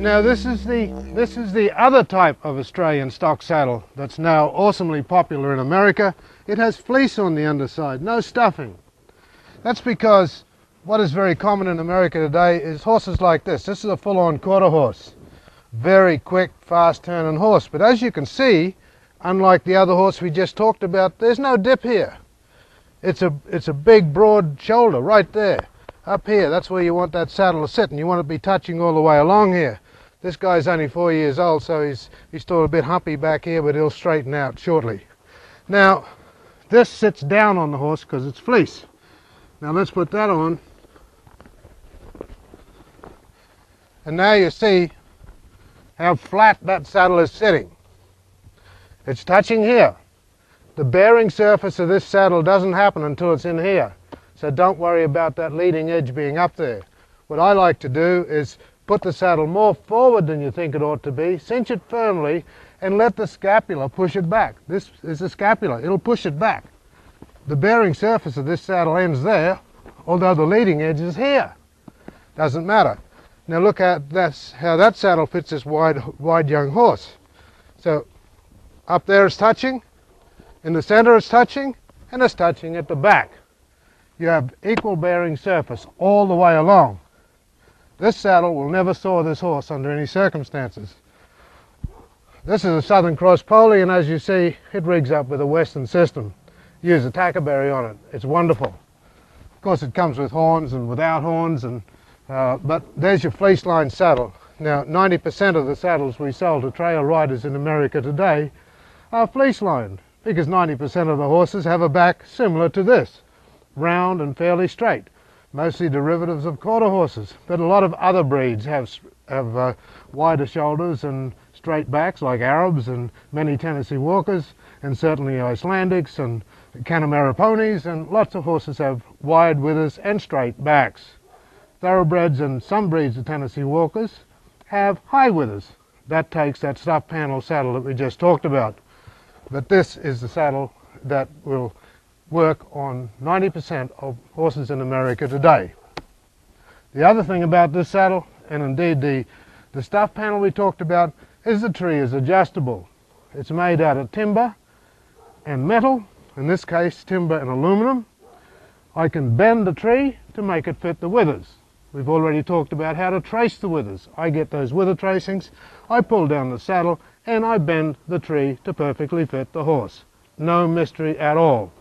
Now this is the other type of Australian stock saddle that's now awesomely popular in America. It has fleece on the underside, no stuffing. That's because what is very common in America today is horses like this. This is a full-on quarter horse. Very quick, fast-turning horse. But as you can see, unlike the other horse we just talked about, there's no dip here. It's a big, broad shoulder right there. Up here, that's where you want that saddle to sit, and you want it to be touching all the way along here. This guy's only 4 years old, so he's still a bit humpy back here, but he'll straighten out shortly. Now, this sits down on the horse because it's fleece. Now let's put that on. And now you see how flat that saddle is sitting. It's touching here. The bearing surface of this saddle doesn't happen until it's in here. So don't worry about that leading edge being up there. What I like to do is put the saddle more forward than you think it ought to be, cinch it firmly, and let the scapula push it back. This is the scapula, it'll push it back. The bearing surface of this saddle ends there, although the leading edge is here. Doesn't matter. Now look at how that saddle fits this wide young horse. So up there it's touching, in the center it's touching, and it's touching at the back. You have equal bearing surface all the way along. This saddle will never soar this horse under any circumstances. This is a Southern Cross Poley, and as you see, it rigs up with a Western system. Use a tackerberry on it. It's wonderful. Of course, it comes with horns and without horns, but there's your fleece-lined saddle. Now, 90% of the saddles we sell to trail riders in America today are fleece-lined, because 90% of the horses have a back similar to this, round and fairly straight, mostly derivatives of quarter horses. But a lot of other breeds have wider shoulders and straight backs, like Arabs and many Tennessee Walkers, and certainly Icelandics and Connemara ponies, and lots of horses have wide withers and straight backs. Thoroughbreds and some breeds of Tennessee Walkers have high withers. That takes that stuff panel saddle that we just talked about. But this is the saddle that will work on 90% of horses in America today. The other thing about this saddle, and indeed the stuff panel we talked about, is the tree is adjustable. It's made out of timber and metal, in this case timber and aluminum. I can bend the tree to make it fit the withers. We've already talked about how to trace the withers. I get those wither tracings, I pull down the saddle, and I bend the tree to perfectly fit the horse. No mystery at all.